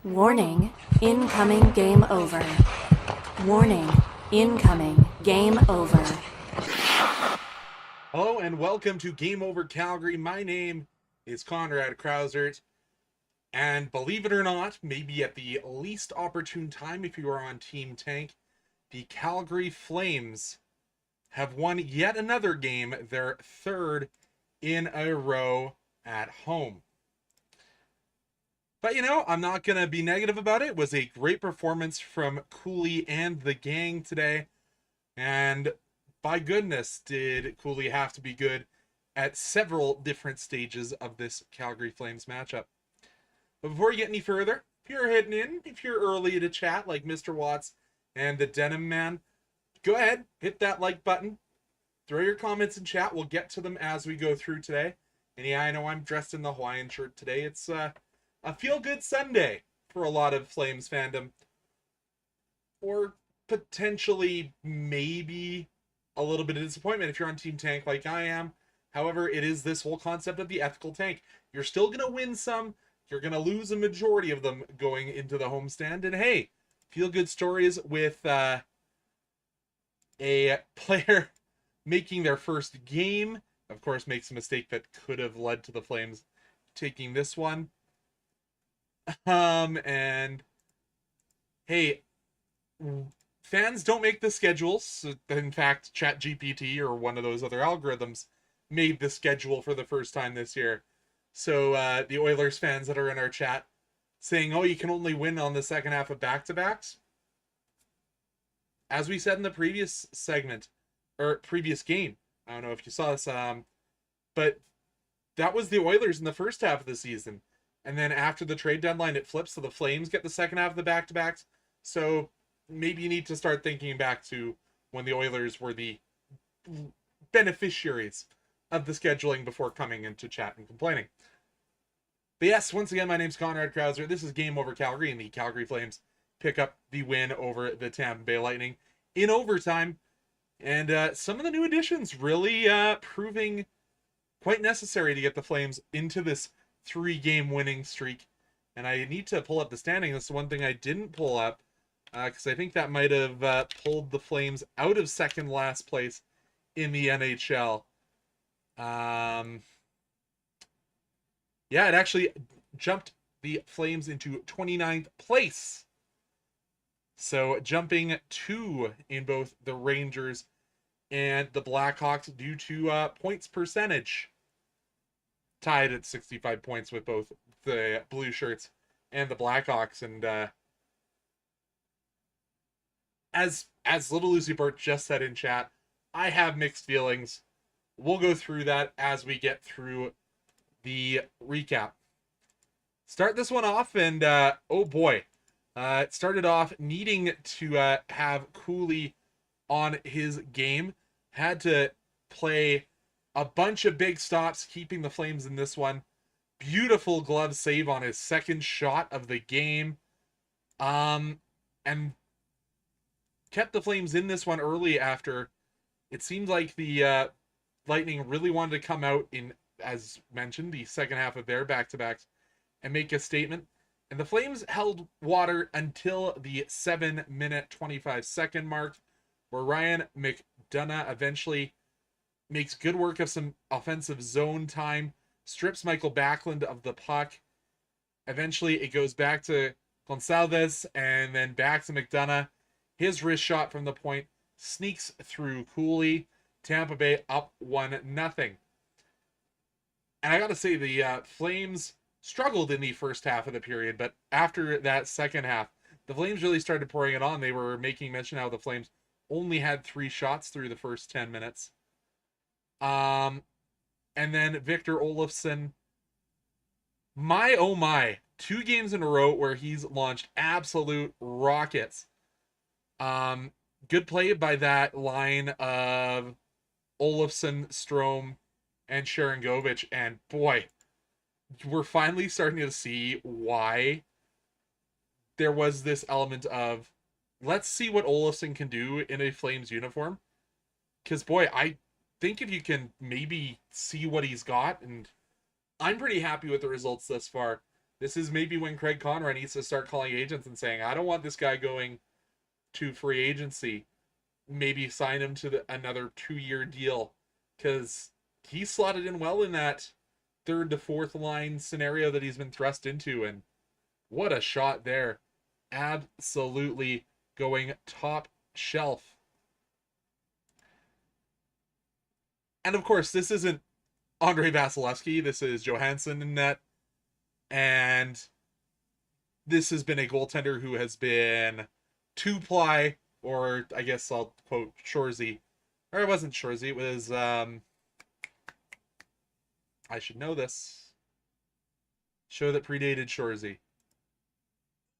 Warning, incoming game over. Warning, incoming game over. Hello and welcome to Game Over Calgary. My name is Conrad Krausert, and believe it or not, maybe at the least opportune time if you are on Team Tank, the Calgary Flames have won yet another game, their third in a row at home. But I'm not going to be negative about it. It was a great performance from Cooley and the gang today. And by goodness, did Cooley have to be good at several different stages of this Calgary Flames matchup. But before we get any further, if you're hitting in, if you're early to chat like Mr. Watts and the Denim Man, go ahead, hit that like button, throw your comments in chat. We'll get to them as we go through today. And yeah, I know I'm dressed in the Hawaiian shirt today. It's a feel-good Sunday for a lot of Flames fandom. Or potentially, maybe a little bit of disappointment if you're on Team Tank like I am. However, it is this whole concept of the ethical tank. You're still going to win some. You're going to lose a majority of them going into the homestand. And hey, feel-good stories with a player making their first game. Of course, makes a mistake that could have led to the Flames taking this one. And hey, fans don't make the schedules. In fact, ChatGPT or one of those other algorithms made the schedule for the first time this year. So the Oilers fans that are in our chat saying, oh, you can only win on the second half of back-to-backs. As we said in the previous segment, or previous game, I don't know if you saw this, but that was the Oilers in the first half of the season. And then after the trade deadline, it flips, so the Flames get the second half of the back-to-backs. So maybe you need to start thinking back to when the Oilers were the beneficiaries of the scheduling before coming into chat and complaining. But yes, once again, my name's Conrad Krausert. This is Game Over Calgary, and the Calgary Flames pick up the win over the Tampa Bay Lightning in overtime. And some of the new additions really proving quite necessary to get the Flames into this 3-game winning streak. And I need to pull up the standing. That's the one thing I didn't pull up, because I think that might have pulled the Flames out of second last place in the NHL. Yeah, it actually jumped the Flames into 29th place. So jumping 2 in both the Rangers and the Blackhawks due to points percentage. Tied at 65 points with both the Blue Shirts and the Blackhawks. And as Little Lucy Burt just said in chat, I have mixed feelings. We'll go through that as we get through the recap. Start this one off, and oh boy, it started off needing to have Cooley on his game. Had to play a bunch of big stops, keeping the Flames in this one. Beautiful glove save on his second shot of the game. And kept the Flames in this one early after it seemed like the Lightning really wanted to come out in, as mentioned, the second half of their back-to-backs and make a statement. And the Flames held water until the 7-minute, 25-second mark, where Ryan McDonough eventually makes good work of some offensive zone time, strips Michael Backlund of the puck. Eventually, it goes back to Gonçalves and then back to McDonough. His wrist shot from the point sneaks through Cooley. Tampa Bay up 1-0. And I got to say, the Flames struggled in the first half of the period, but after that second half, the Flames really started pouring it on. They were making mention how the Flames only had 3 shots through the first 10 minutes. And then Victor Olofsson, my oh my, 2 games in a row where he's launched absolute rockets. Good play by that line of Olofsson, Strome, and Sharangovich, and boy, we're finally starting to see why there was this element of, let's see what Olofsson can do in a Flames uniform. Because boy, I think if you can maybe see what he's got, and I'm pretty happy with the results thus far. This is maybe when Craig Conrad needs to start calling agents and saying, I don't want this guy going to free agency. Maybe sign him to another 2-year deal, because he slotted in well in that third to fourth line scenario that he's been thrust into. And what a shot there. Absolutely going top shelf. And of course, this isn't Andrei Vasilevsky. This is Johansson in net. And this has been a goaltender who has been two-ply, or I guess I'll quote Shorzy. Or it wasn't Shorzy, it was, I should know this. Show that predated Shorzy.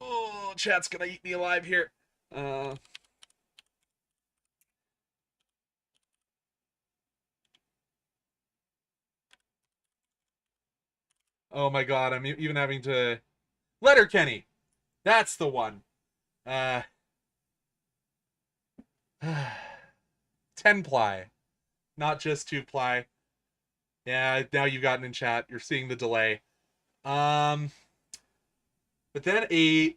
Oh, chat's gonna eat me alive here. Oh my god, I'm even having to... Letterkenny! That's the one. 10-ply. Not just 2-ply. Yeah, now you've gotten in chat. You're seeing the delay. But then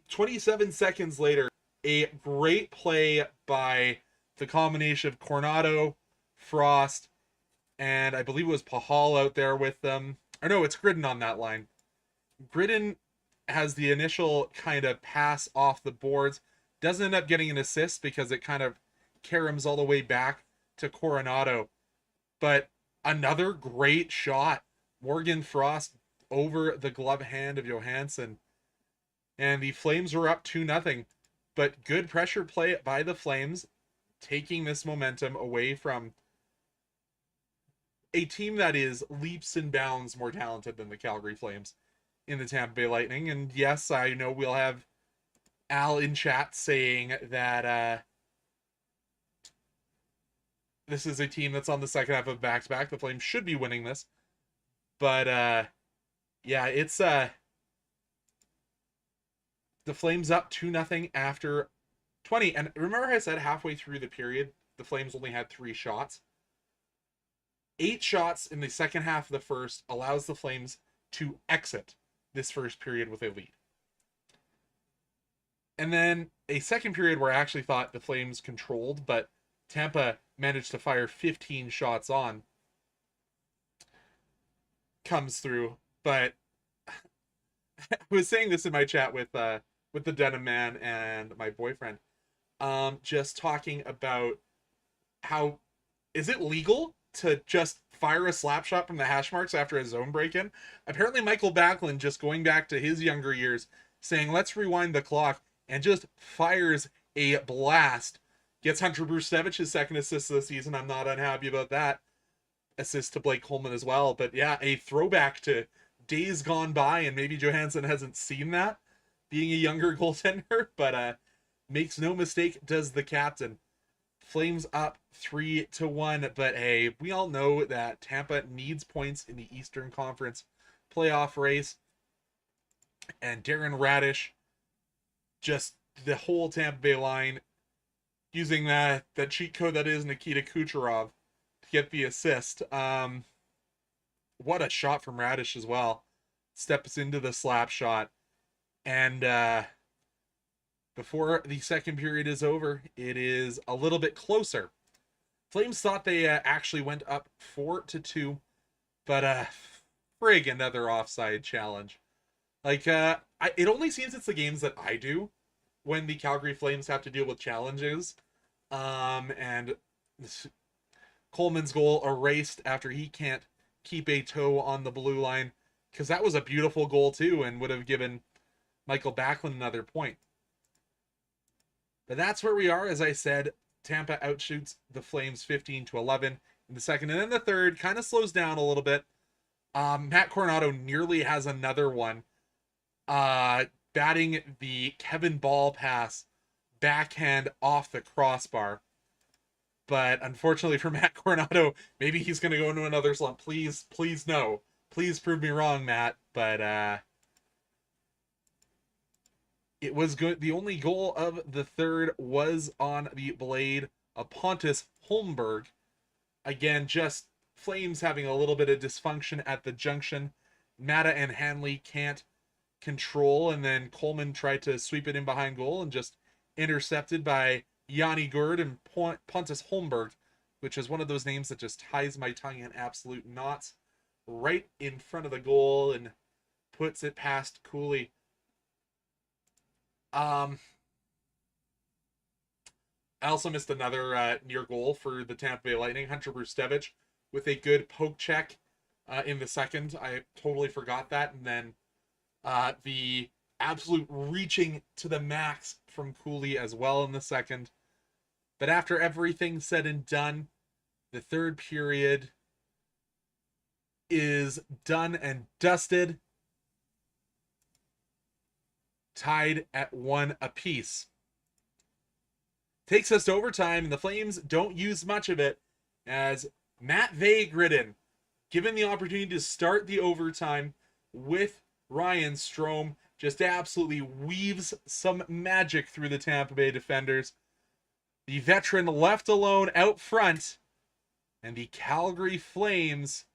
27 seconds later, a great play by the combination of Coronado, Frost, and I believe it was Pahal out there with them. Or no, it's Gridden on that line. Gridden has the initial kind of pass off the boards. Doesn't end up getting an assist because it kind of caroms all the way back to Coronado. But another great shot. Morgan Frost over the glove hand of Johansson. And the Flames were up 2-0. But good pressure play by the Flames, taking this momentum away from a team that is leaps and bounds more talented than the Calgary Flames in the Tampa Bay Lightning. And yes, I know we'll have Al in chat saying that this is a team that's on the second half of back-to-back. The Flames should be winning this. But yeah, it's the Flames up 2-0 after 20. And remember I said halfway through the period, the Flames only had 3 shots? 8 shots in the second half of the first allows the Flames to exit this first period with a lead. And then a second period where I actually thought the Flames controlled, but Tampa managed to fire 15 shots on, comes through. But I was saying this in my chat with the Denim Man and my boyfriend, just talking about how, is it legal to just fire a slap shot from the hash marks after a zone break-in? Apparently Michael Backlund, just going back to his younger years, saying let's rewind the clock, and just fires a blast. Gets Hunter Brustevich his second assist of the season. I'm not unhappy about that. Assist to Blake Coleman as well. But yeah, a throwback to days gone by, and maybe Johansson hasn't seen that, being a younger goaltender, but makes no mistake, does the captain. Flames up 3-1, but hey, we all know that Tampa needs points in the Eastern Conference playoff race. And Darren Radish, just the whole Tampa Bay line, using that cheat code that is Nikita Kucherov to get the assist. What a shot from Radish as well. Steps into the slap shot. And before the second period is over, it is a little bit closer. Flames thought they actually went up 4-2, but frig, another offside challenge. Like, it only seems it's the games that I do when the Calgary Flames have to deal with challenges. And Coleman's goal erased after he can't keep a toe on the blue line, because that was a beautiful goal too and would have given Michael Backlund another point. But that's where we are. As I said, Tampa outshoots the Flames 15-11 in the second. And then the third kind of slows down a little bit. Matt Coronado nearly has another one. Batting the Kevin Ball pass backhand off the crossbar. But unfortunately for Matt Coronado, maybe he's going to go into another slump. Please, please no. Please prove me wrong, Matt. But it was good. The only goal of the third was on the blade of Pontus Holmberg. Again, just Flames having a little bit of dysfunction at the junction. Mata and Hanley can't control, and then Coleman tried to sweep it in behind goal and just intercepted by Yanni Gourde and Pontus Holmberg, which is one of those names that just ties my tongue in absolute knots, right in front of the goal and puts it past Cooley. I also missed another near goal for the Tampa Bay Lightning. Hunter Brustevich with a good poke check in the second. I totally forgot that. And then the absolute reaching to the max from Cooley as well in the second. But after everything said and done, the third period is done and dusted. Tied at 1 apiece. Takes us to overtime, and the Flames don't use much of it as Matt Vaegridden, given the opportunity to start the overtime with Ryan Strome, just absolutely weaves some magic through the Tampa Bay defenders. The veteran left alone out front, and the Calgary Flames,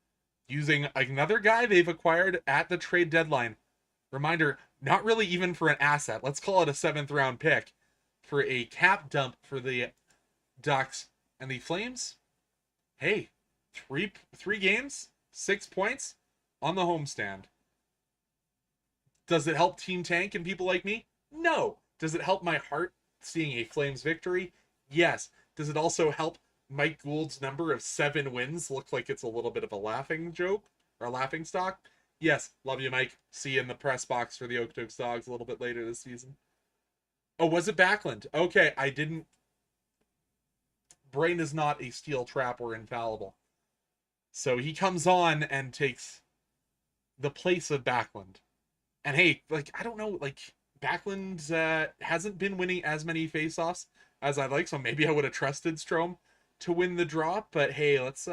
using another guy they've acquired at the trade deadline. Reminder, not really even for an asset. Let's call it a 7th round pick for a cap dump for the Ducks. And the Flames, hey, three games, 6 points on the homestand. Does it help Team Tank and people like me? No. Does it help my heart seeing a Flames victory? Yes. Does it also help Mike Gould's number of 7 wins look like it's a little bit of a laughing joke or a laughing stock? Yes. Love you, Mike. See you in the press box for the Okotoks Dogs a little bit later this season. Oh, was it Backlund? Okay, I didn't. Brain is not a steel trap or infallible. So he comes on and takes the place of Backlund. And hey, like, I don't know, like, Backlund hasn't been winning as many faceoffs as I'd like, so maybe I would have trusted Strome to win the draw. But hey, let's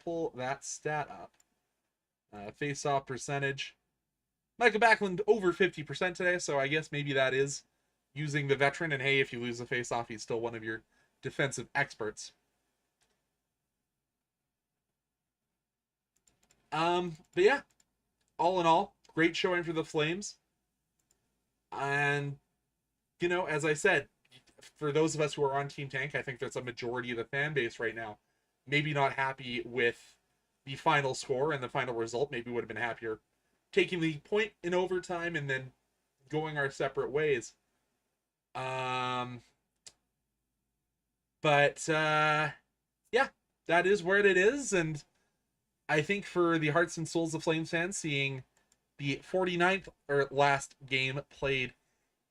pull that stat up. Faceoff percentage. Michael Backlund over 50% today, so I guess maybe that is using the veteran. And hey, if you lose a faceoff, he's still one of your defensive experts. But yeah, all in all, great showing for the Flames. And, you know, as I said, for those of us who are on Team Tank, I think there's a majority of the fan base right now maybe not happy with the final score and the final result. Maybe would have been happier taking the point in overtime and then going our separate ways. But yeah, that is where it is. And I think for the hearts and souls of Flames fans, seeing the 49th or last game played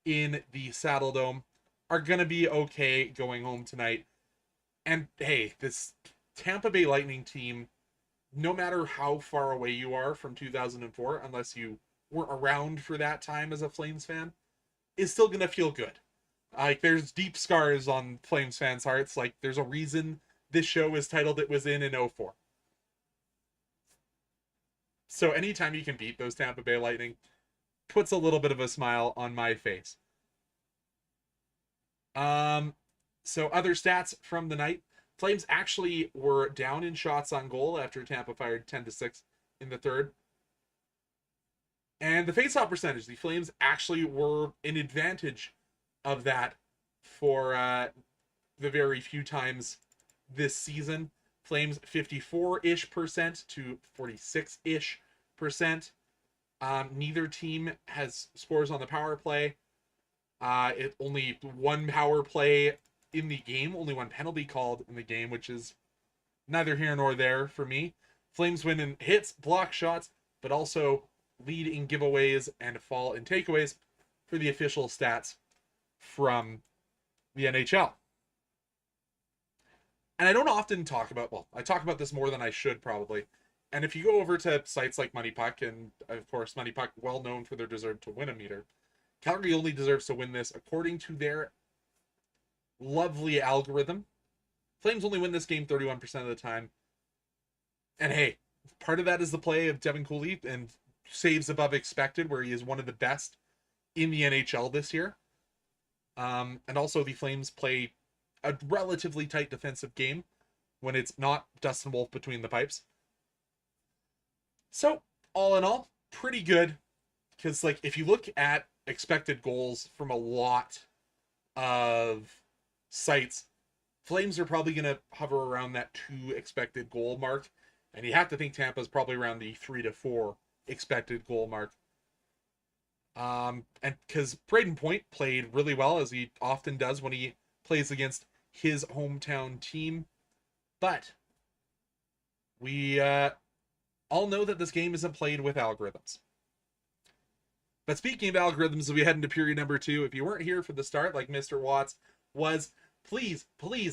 in the Saddle Dome are going to be okay going home tonight. And hey, this Tampa Bay Lightning team, no matter how far away you are from 2004, unless you weren't around for that time as a Flames fan, is still going to feel good. Like, there's deep scars on Flames fans' hearts. Like, there's a reason this show is titled It Was in 04. So anytime you can beat those Tampa Bay Lightning puts a little bit of a smile on my face. So other stats from the night. Flames actually were down in shots on goal after Tampa fired 10-6 in the third. And the faceoff percentage, the Flames actually were in advantage of that for the very few times this season. Flames 54-ish% to 46-ish%. Neither team has scores on the power play. Only one power play in the game, only one penalty called in the game, which is neither here nor there for me. Flames win in hits, block shots, but also lead in giveaways and fall in takeaways for the official stats from the NHL. And I don't often talk about, well, I talk about this more than I should probably. And if you go over to sites like Money Puck, and of course Money Puck, well known for their deserve to win a meter, Calgary only deserves to win this according to their lovely algorithm. Flames only win this game 31% of the time. And hey, part of that is the play of Devin Cooley and saves above expected, where he is one of the best in the NHL this year. And also the Flames play a relatively tight defensive game when it's not Dustin Wolf between the pipes. So, all in all, pretty good because like if you look at expected goals from a lot of sites, Flames are probably going to hover around that 2 expected goal mark, and you have to think Tampa's probably around the 3 to 4 expected goal mark. And because Braden Point played really well, as he often does when he plays against his hometown team, but we all know that this game isn't played with algorithms. But speaking of algorithms, as we head into period number 2, if you weren't here for the start, like Mr. Watts was, please,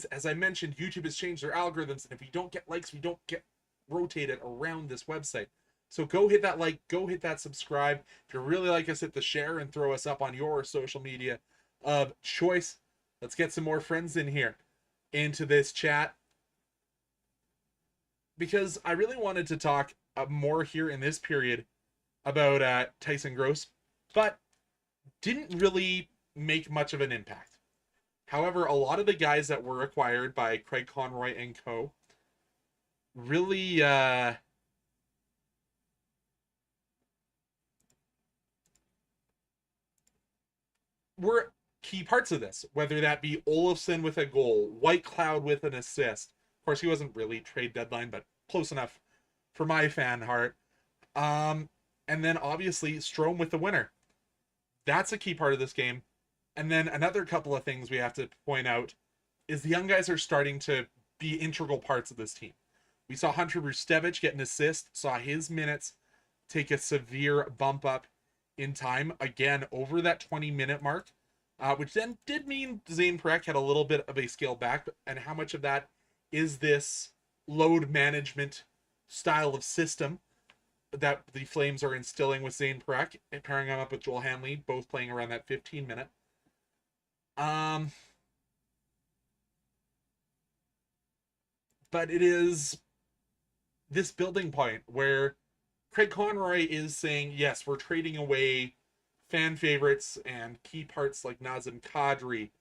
as I mentioned, YouTube has changed their algorithms, and if we don't get likes, we don't get rotated around this website. So go hit that like, go hit that subscribe. If you really like us, hit the share and throw us up on your social media of choice. Let's get some more friends in here into this chat, because I really wanted to talk more here in this period about Tyson Gross, but didn't really make much of an impact. However, a lot of the guys that were acquired by Craig Conroy and co. really were key parts of this, whether that be Olofsson with a goal, White Cloud with an assist. Of course, he wasn't really trade deadline, but close enough for my fan heart. And then obviously Strome with the winner. That's a key part of this game. And then another couple of things we have to point out is the young guys are starting to be integral parts of this team. We saw Hunter Rustevich get an assist, saw his minutes take a severe bump up in time, again, over that 20-minute mark, which then did mean Zane Parekh had a little bit of a scale back. And how much of that is this load management style of system that the Flames are instilling with Zane Parekh, and pairing him up with Joel Hanley, both playing around that 15-minute. But it is this building point where Craig Conroy is saying, yes, we're trading away fan favorites and key parts like Nazem Kadri.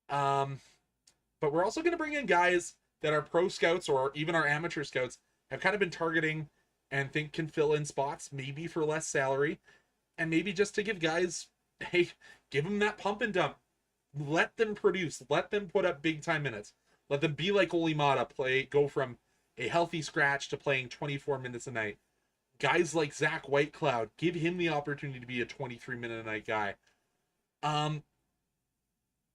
But we're also going to bring in guys that our pro scouts or even our amateur scouts have kind of been targeting and think can fill in spots, maybe for less salary, and maybe just to give guys, hey, give them that pump and dump. Let them produce. Let them put up big time minutes. Let them be like Olimata, go from a healthy scratch to playing 24 minutes a night. Guys like Zach Whitecloud, give him the opportunity to be a 23-minute-a-night guy.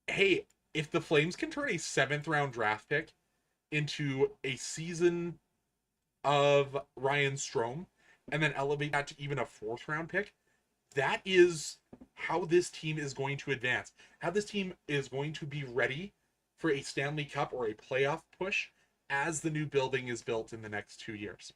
Hey, if the Flames can turn a 7th-round draft pick into a season of Ryan Strome and then elevate that to even a 4th-round pick, that is how this team is going to advance. How this team is going to be ready for a Stanley Cup or a playoff push as the new building is built in the next 2 years.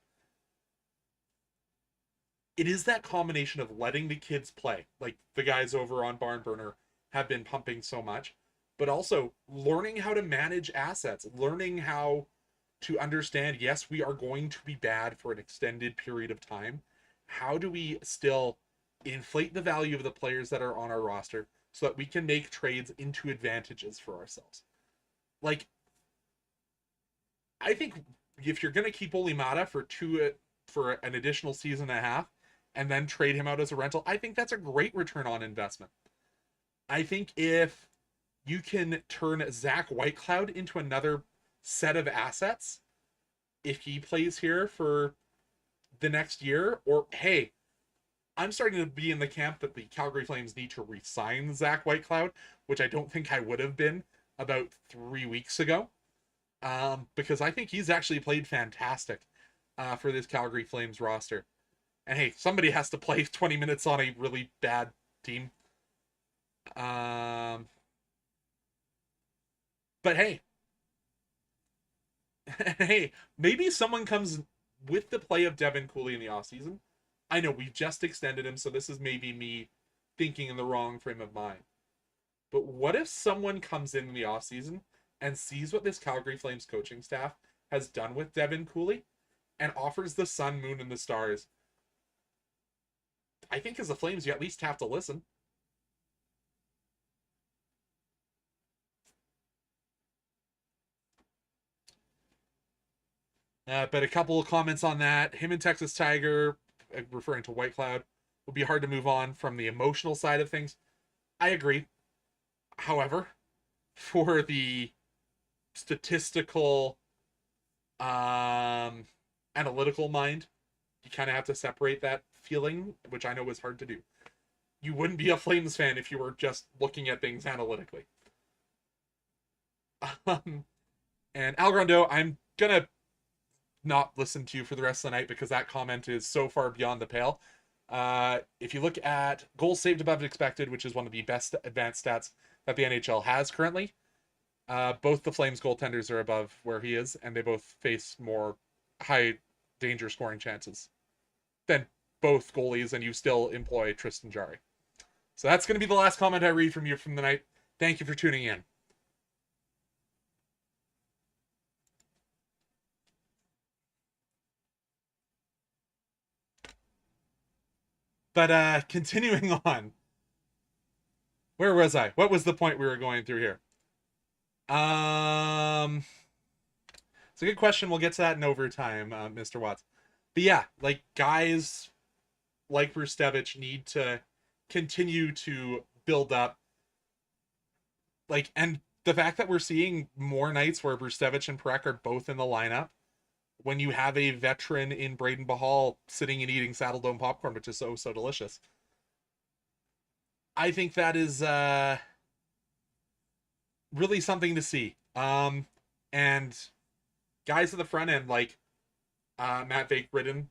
It is that combination of letting the kids play, like the guys over on Barn Burner have been pumping so much, but also learning how to manage assets, learning how to understand, yes, we are going to be bad for an extended period of time. How do we still inflate the value of the players that are on our roster so that we can make trades into advantages for ourselves? Like, I think if you're going to keep Olimata for an additional season and a half and then trade him out as a rental, I think that's a great return on investment. I think if you can turn Zach Whitecloud into another set of assets, if he plays here for the next year, or hey, I'm starting to be in the camp that the Calgary Flames need to re-sign Zach Whitecloud, which I don't think I would have been about 3 weeks ago, because I think he's actually played fantastic for this Calgary Flames roster. And hey, somebody has to play 20 minutes on a really bad team. But hey, hey, maybe someone comes with the play of Devin Cooley in the offseason. I know we've just extended him, so this is maybe me thinking in the wrong frame of mind. But what if someone comes in the offseason and sees what this Calgary Flames coaching staff has done with Devin Cooley and offers the sun, moon, and the stars? I think as the Flames, you at least have to listen. But a couple of comments on that. Him and Texas Tiger, referring to Whitecloud, would be hard to move on from the emotional side of things. I agree. However, for the statistical, um, analytical mind, you kind of have to separate that feeling, which I know was hard to do. You wouldn't be a Flames fan if you were just looking at things analytically. Um, and Al Grando, I'm gonna not listen to you for the rest of the night because that comment is so far beyond the pale. If you look at goals saved above expected, which is one of the best advanced stats that the NHL has currently, both the Flames goaltenders are above where he is, and they both face more high danger scoring chances than both goalies, and you still employ Tristan Jarry. So that's going to be the last comment I read from you from the night. Thank you for tuning in. But continuing on, where was I? What was the point we were going through here? It's a good question. We'll get to that in overtime, Mr. Watts. But yeah, like guys like Brustevich need to continue to build up. Like, and the fact that we're seeing more nights where Brustevich and Parekh are both in the lineup, when you have a veteran in Braden Bahal sitting and eating Saddle Dome popcorn, which is so delicious. I think that is really something to see. And guys at the front end like Matt Vake Britton,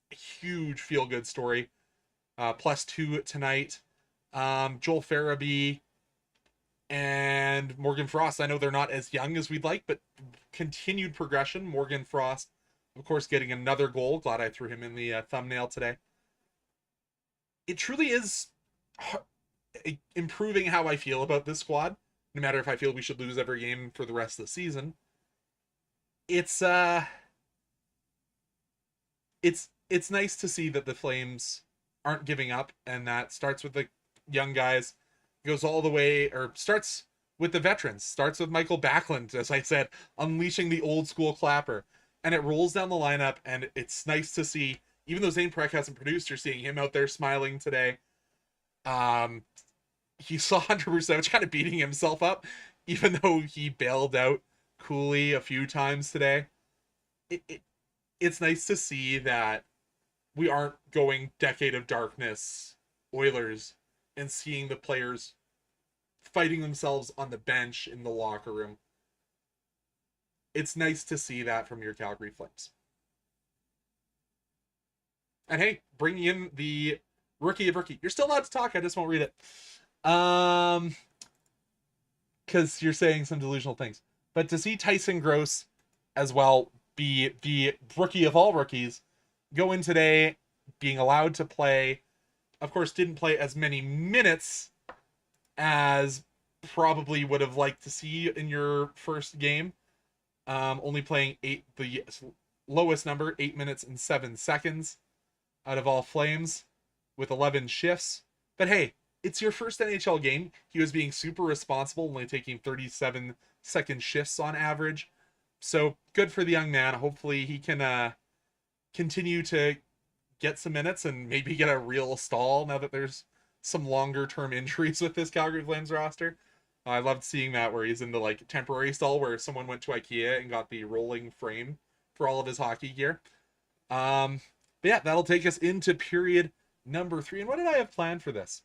huge feel good story. +2 tonight. Joel Farabee and Morgan Frost. I know they're not as young as we'd like, but continued progression. Morgan Frost, of course, getting another goal. Glad I threw him in the thumbnail today. It truly is improving how I feel about this squad. No matter if I feel we should lose every game for the rest of the season. It's nice to see that the Flames aren't giving up, and that starts with the young guys, goes all the way, or starts with the veterans, starts with Michael Backlund, as I said, unleashing the old school clapper, and it rolls down the lineup, and it's nice to see, even though Zane Parekh hasn't produced, you're seeing him out there smiling today. He saw Hunter Brustevich kind of beating himself up, even though he bailed out Cooley a few times today. It's nice to see that we aren't going decade of darkness Oilers and seeing the players fighting themselves on the bench in the locker room. It's nice to see that from your Calgary Flames. And hey, bring in the rookie of rookie. You're still allowed to talk, I just won't read it. Because you're saying some delusional things. But to see Tyson Gross as well be the rookie of all rookies, go in today being allowed to play, of course didn't play as many minutes as probably would have liked to see in your first game. Only playing the lowest number, 8 minutes and 7 seconds out of all Flames with 11 shifts. But hey, it's your first NHL game. He was being super responsible, only taking 37-second shifts on average. So good for the young man. Hopefully he can continue to get some minutes and maybe get a real stall now that there's some longer term injuries with this Calgary Flames roster. I loved seeing that where he's in the like temporary stall where someone went to IKEA and got the rolling frame for all of his hockey gear. But yeah, that'll take us into period number 3. And what did I have planned for this?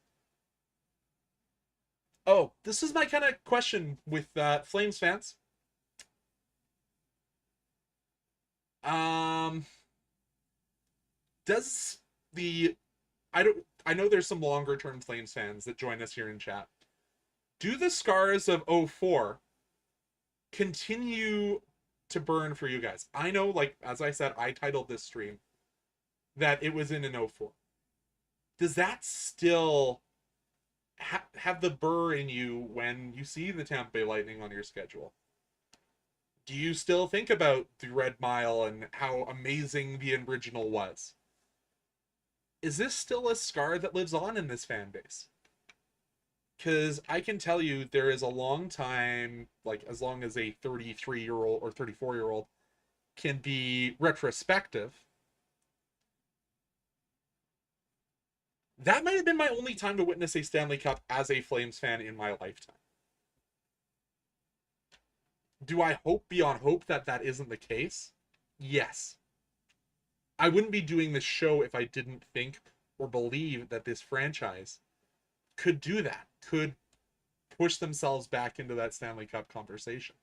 Oh, this is my kind of question with Flames fans. Does the I know there's some longer term Flames fans that join us here in chat. Do the scars of 04 continue to burn for you guys? I know, like, as I said, I titled this stream that it was in an 04. Does that still have the burr in you when you see the Tampa Bay Lightning on your schedule? Do you still think about the Red Mile and how amazing the original was? Is this still a scar that lives on in this fan base? Because I can tell you there is a long time, like as long as a 33-year-old or 34-year-old can be retrospective, That might have been my only time to witness a Stanley Cup as a Flames fan in my lifetime. Do I hope beyond hope that that isn't the case? Yes. I wouldn't be doing this show if I didn't think or believe that this franchise could do that, could push themselves back into that Stanley Cup conversation.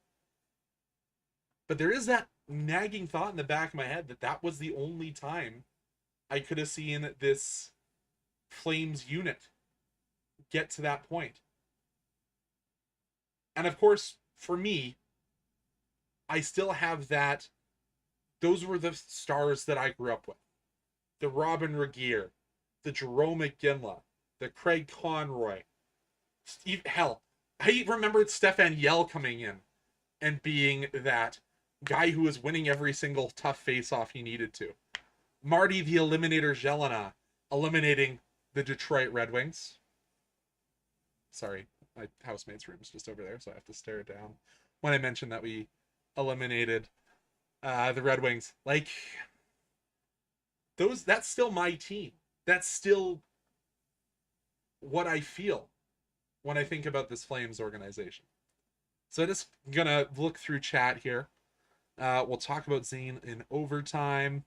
But there is that nagging thought in the back of my head that that was the only time I could have seen this Flames unit get to that point. And of course, for me, I still have that. Those were the stars that I grew up with. The Robin Regeer, the Jerome McGinley, the Craig Conroy. Hell, I remembered Stefan Yell coming in and being that guy who was winning every single tough face-off he needed to. Marty the Eliminator Jelena eliminating the Detroit Red Wings. Sorry, my housemate's room is just over there, so I have to stare it down. When I mentioned that we eliminated the Red Wings, like, that's still my team. That's still what I feel when I think about this Flames organization. So I'm just gonna look through chat here. We'll talk about Zane in overtime.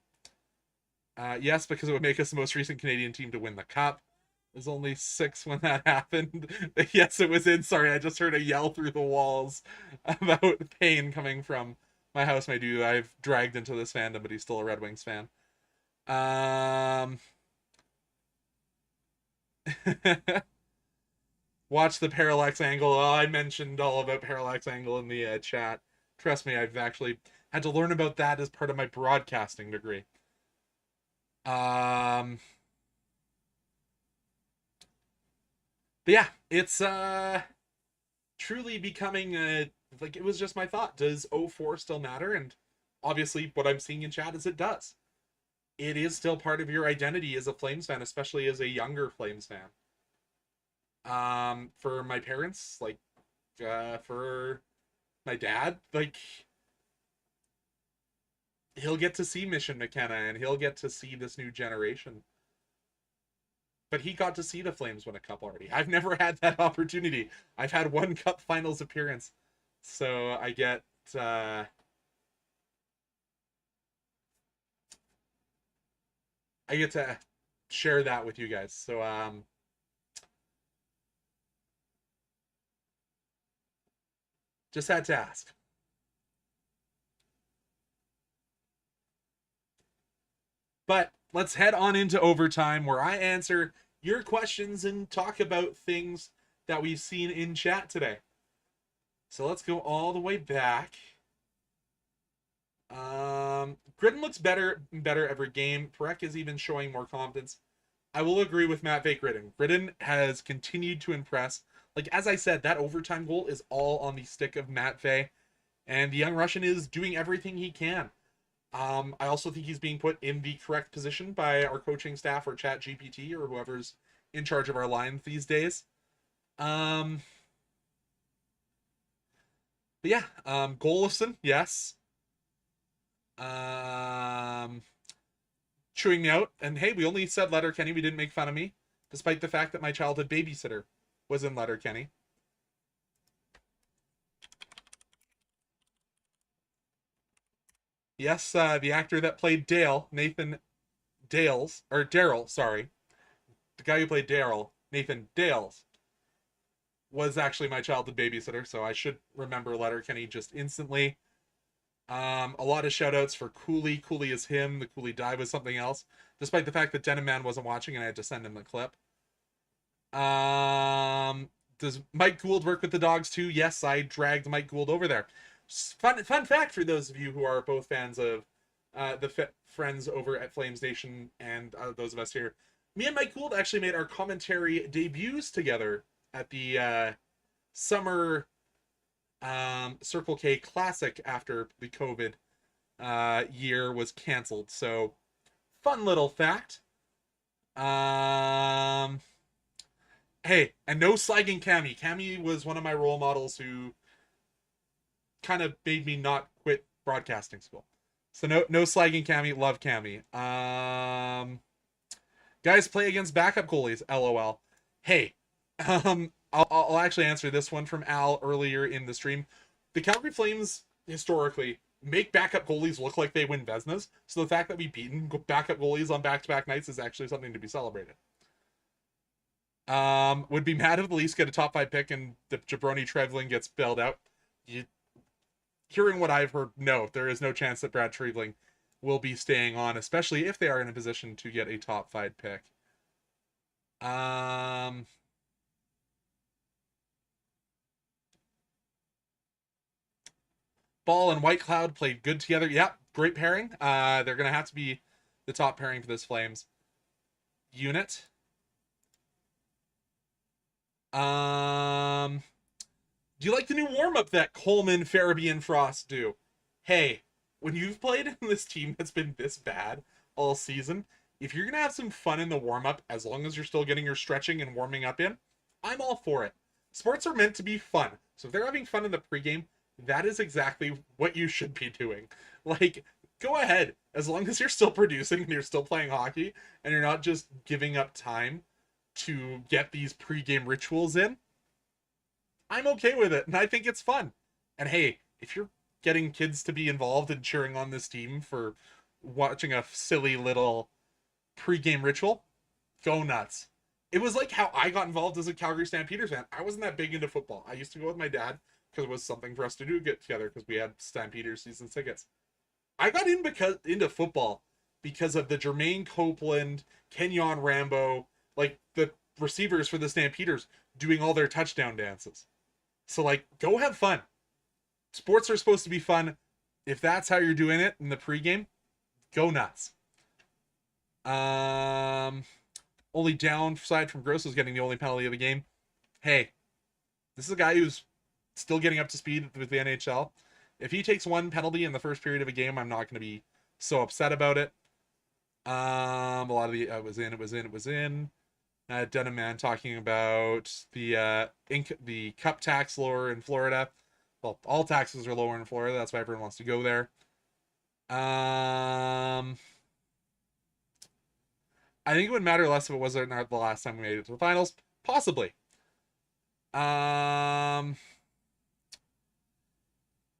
Yes, because it would make us the most recent Canadian team to win the Cup. It was only 6 when that happened. Yes, it was in. Sorry, I just heard a yell through the walls about pain coming from my housemate who I've dragged into this fandom, but he's still a Red Wings fan. Watch the parallax angle. Oh, I mentioned all about parallax angle in the chat. Trust me, I've actually had to learn about that as part of my broadcasting degree. But yeah, it's truly becoming like, it was just my thought. Does 04 still matter? And obviously what I'm seeing in chat is it does. It is still part of your identity as a Flames fan, especially as a younger Flames fan. For my parents, like, for my dad, like, he'll get to see Mission McKenna and he'll get to see this new generation. But he got to see the Flames win a cup already. I've never had that opportunity. I've had one Cup Finals appearance. So I get to share that with you guys. So just had to ask. But let's head on into overtime where I answer your questions and talk about things that we've seen in chat today. So let's go all the way back. Gridden looks better and better every game. Perek is even showing more confidence. I will agree with Matt Vay Gridden. Gridden has continued to impress. Like, as I said, that overtime goal is all on the stick of Matt Vay. And the young Russian is doing everything he can. I also think he's being put in the correct position by our coaching staff or Chat GPT or whoever's in charge of our lines these days. But yeah, Golison, yes. Chewing me out. And hey, we only said Letterkenny. We didn't make fun of me, despite the fact that my childhood babysitter was in Letterkenny. Yes, the actor that played Dale, Daryl, sorry. The guy who played Daryl, Nathan Dales, was actually my childhood babysitter, so I should remember Letterkenny just instantly. A lot of shout outs for Cooley. Cooley is him. The Cooley dive was something else, despite the fact that Denim Man wasn't watching and I had to send him the clip. Does Mike Gould work with the dogs too? Yes, I dragged Mike Gould over there. Fun fact for those of you who are both fans of the friends over at Flames Nation and those of us here. Me and Mike Gould actually made our commentary debuts together at the summer Circle K Classic after the COVID year was canceled. So, fun little fact. Hey, and no slagging Cammy. Cammy was one of my role models who kind of made me not quit broadcasting school. So no slagging Cammy. Love Cammy. Guys play against backup goalies. LOL. Hey, I'll actually answer this one from Al earlier in the stream. The Calgary Flames historically make backup goalies look like they win Vezinas. So the fact that we beaten backup goalies on back-to-back nights is actually something to be celebrated. Would be mad if the Leafs get a top 5 pick and the Jabroni Trevlin gets bailed out. Hearing what I've heard, no, there is no chance that Brad Trevling will be staying on, especially if they are in a position to get a top 5 pick. Ball and White Cloud played good together. Yep, great pairing. They're gonna have to be the top pairing for this Flames unit. Do you like the new warm-up that Coleman, Farabee, and Frost do? Hey, when you've played in this team that's been this bad all season, if you're gonna have some fun in the warm-up, as long as you're still getting your stretching and warming up in, I'm all for it. Sports are meant to be fun. So if they're having fun in the pregame, that is exactly what you should be doing. Like, go ahead. As long as you're still producing and you're still playing hockey and you're not just giving up time to get these pregame rituals in, I'm okay with it. And I think it's fun. And hey, if you're getting kids to be involved and cheering on this team for watching a silly little pregame ritual, go nuts. It was like how I got involved as a Calgary Stampeders fan. I wasn't that big into football. I used to go with my dad because it was something for us to do, get together, because we had Stampeders season tickets. I got into football because of the Jermaine Copeland, Kenyon Rambo, like the receivers for the Stampeders doing all their touchdown dances. So like, go have fun. Sports are supposed to be fun. If that's how you're doing it in the pregame, go nuts. Only downside from Gross is getting the only penalty of the game. Hey, this is a guy who's still getting up to speed with the NHL. If he takes one penalty in the first period of a game, I'm not going to be so upset about it. A lot of the it was in. Denim Man talking about the cup tax lower in Florida. Well, all taxes are lower in Florida. That's why everyone wants to go there. I think it would matter less if it wasn't the last time we made it to the finals. Possibly.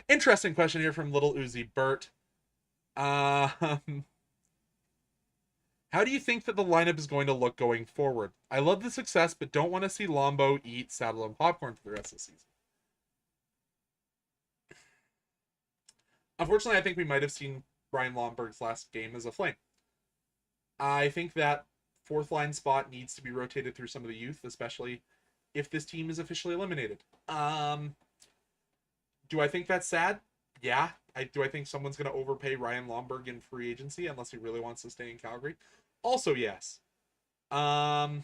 Interesting question here from Little Uzi Burt. How do you think that the lineup is going to look going forward? I love the success, but don't want to see Lombo eat saddle and popcorn for the rest of the season. Unfortunately, I think we might have seen Brian Lomberg's last game as a Flame. I think that fourth line spot needs to be rotated through some of the youth, especially if this team is officially eliminated. Do I think that's sad? Yeah. Do I think someone's going to overpay Ryan Lomberg in free agency unless he really wants to stay in Calgary? Also, yes. Also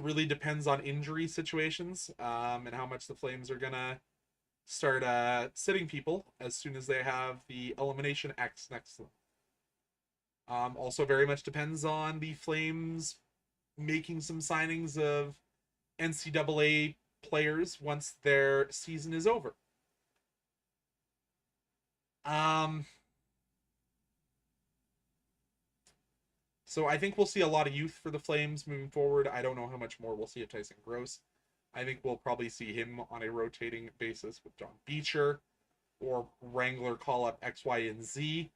really depends on injury situations and how much the Flames are going to start sitting people as soon as they have the elimination X next to them. Also very much depends on the Flames making some signings of NCAA players once their season is over. So I think we'll see a lot of youth for the Flames moving forward. I don't know how much more we'll see of Tyson Gross. I think we'll probably see him on a rotating basis with John Beecher or Wrangler call up X, Y, and Z.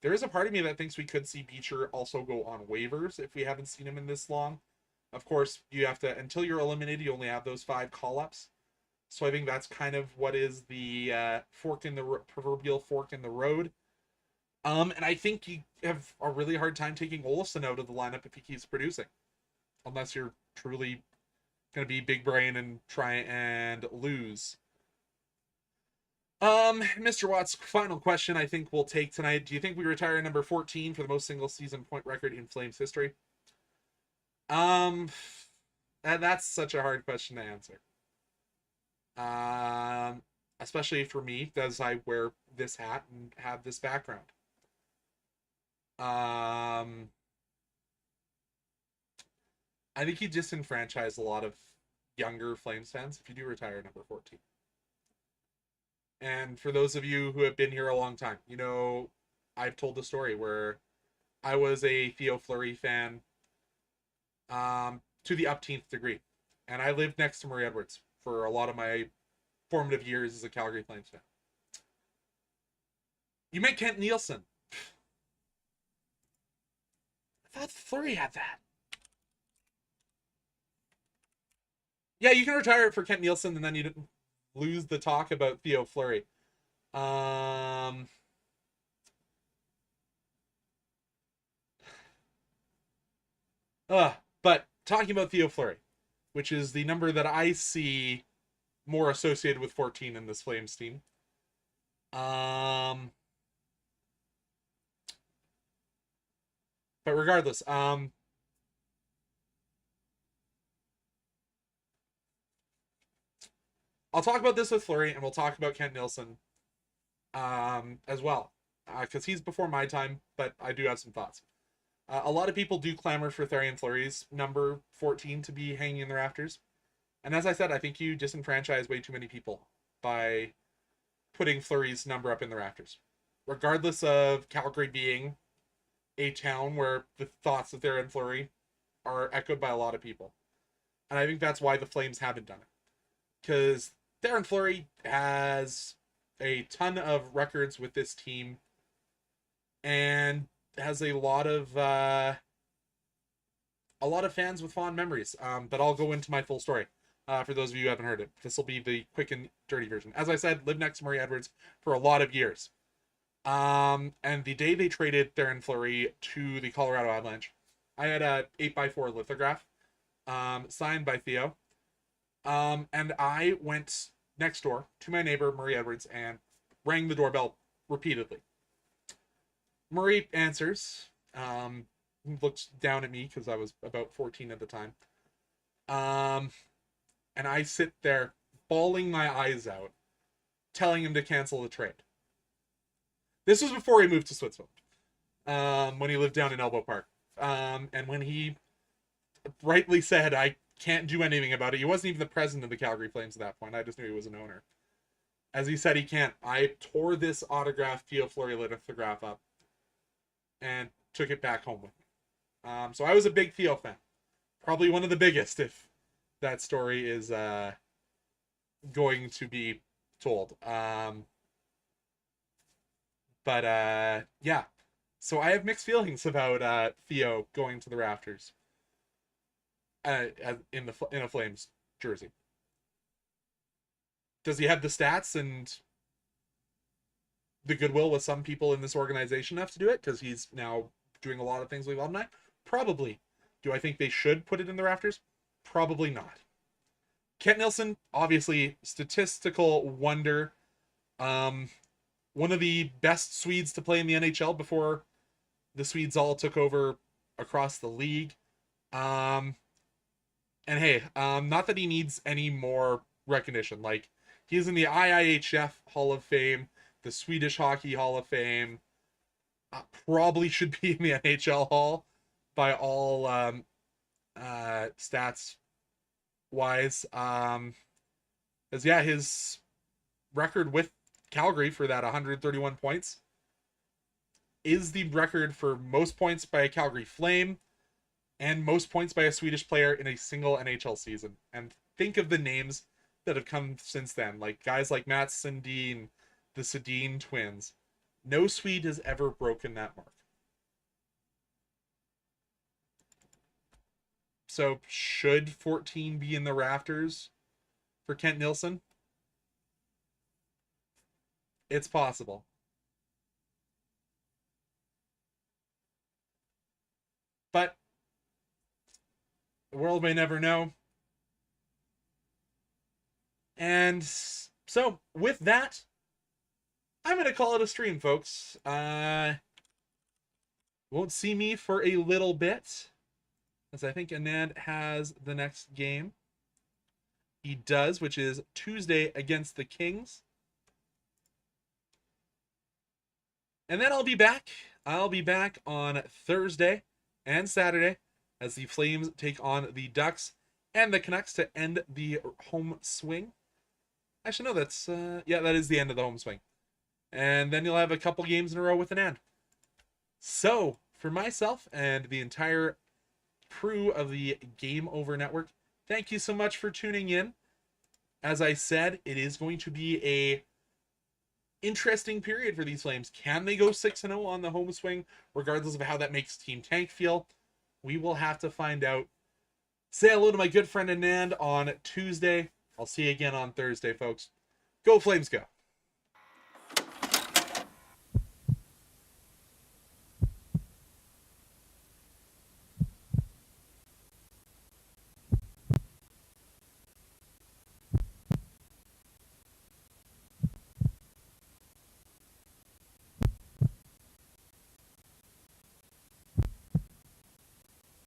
There is a part of me that thinks we could see Beecher also go on waivers if we haven't seen him in this long. Of course, you have to, until you're eliminated, you only have those 5 call-ups. So I think that's kind of what is the proverbial fork in the road. And I think you have a really hard time taking Olofsson out of the lineup if he keeps producing. Unless you're truly going to be big brain and try and lose. Mr. Watts, final question I think we'll take tonight. Do you think we retire number 14 for the most single season point record in Flames history? And that's such a hard question to answer. Especially for me, as I wear this hat and have this background. I think you disenfranchise a lot of younger Flames fans if you do retire number 14. And for those of you who have been here a long time, you know, I've told the story where I was a Theo Fleury fan to the upteenth degree. And I lived next to Murray Edwards for a lot of my formative years as a Calgary Flames fan. You meant Kent Nielsen. I thought Fleury had that. Yeah, you can retire it for Kent Nielsen, and then you didn't lose the talk about Theo Fleury. But talking about Theo Fleury, which is the number that I see more associated with 14 in this Flames team. But regardless, I'll talk about this with Fleury, and we'll talk about Kent Nielsen as well, because he's before my time, but I do have some thoughts. A lot of people do clamor for Therian Fleury's number 14 to be hanging in the rafters. And as I said, I think you disenfranchise way too many people by putting Fleury's number up in the rafters. Regardless of Calgary being a town where the thoughts of Therian Fleury are echoed by a lot of people. And I think that's why the Flames haven't done it. Because Therian Fleury has a ton of records with this team and has a lot of fans with fond memories. But I'll go into my full story for those of you who haven't heard it. This will be the quick and dirty version. As I said, lived next to Murray Edwards for a lot of years. And the day they traded Therian Fleury to the Colorado Avalanche, I had a 8x4 lithograph signed by Theo. And I went next door to my neighbor, Murray Edwards, and rang the doorbell repeatedly. Murray answers, looks down at me because I was about 14 at the time. And I sit there bawling my eyes out, telling him to cancel the trade. This was before he moved to Switzerland, when he lived down in Elbow Park. And when he rightly said, I can't do anything about it. He wasn't even the president of the Calgary Flames at that point. I just knew he was an owner. As he said he can't, I tore this autographed Theo Fleury lithograph up and took it back home with me. So I was a big Theo fan. Probably one of the biggest, if that story is going to be told. Yeah. So I have mixed feelings about Theo going to the rafters. In a Flames jersey. Does he have the stats and the goodwill with some people in this organization enough to do it? Because he's now doing a lot of things with alumni? Probably. Do I think they should put it in the rafters? Probably not. Kent Nielsen, obviously, statistical wonder. One of the best Swedes to play in the NHL before the Swedes all took over across the league. And hey, not that he needs any more recognition. Like, he's in the IIHF Hall of Fame, the Swedish Hockey Hall of Fame. Probably should be in the NHL Hall by all stats wise. Because yeah, his record with Calgary for that 131 points is the record for most points by a Calgary Flame and most points by a Swedish player in a single NHL season. And think of the names that have come since then, like guys like Mats Sundin, the Sedin twins. No Swede has ever broken that mark. So should 14 be in the rafters for Kent Nielsen? It's possible. But the world may never know. And so, with that, I'm going to call it a stream, folks. Won't see me for a little bit, as I think Anand has the next game. He does, which is Tuesday against the Kings. And then I'll be back. I'll be back on Thursday and Saturday as the Flames take on the Ducks and the Canucks to end the home swing. Actually, no, that's, yeah, that is the end of the home swing. And then you'll have a couple games in a row with an end. So, for myself and the entire crew of the Game Over Network, thank you so much for tuning in. As I said, it is going to be a interesting period for these Flames. Can they go 6-0 on the home swing, regardless of how that makes Team Tank feel? We will have to find out. Say hello to my good friend Anand on Tuesday. I'll see you again on Thursday, folks. Go Flames, go!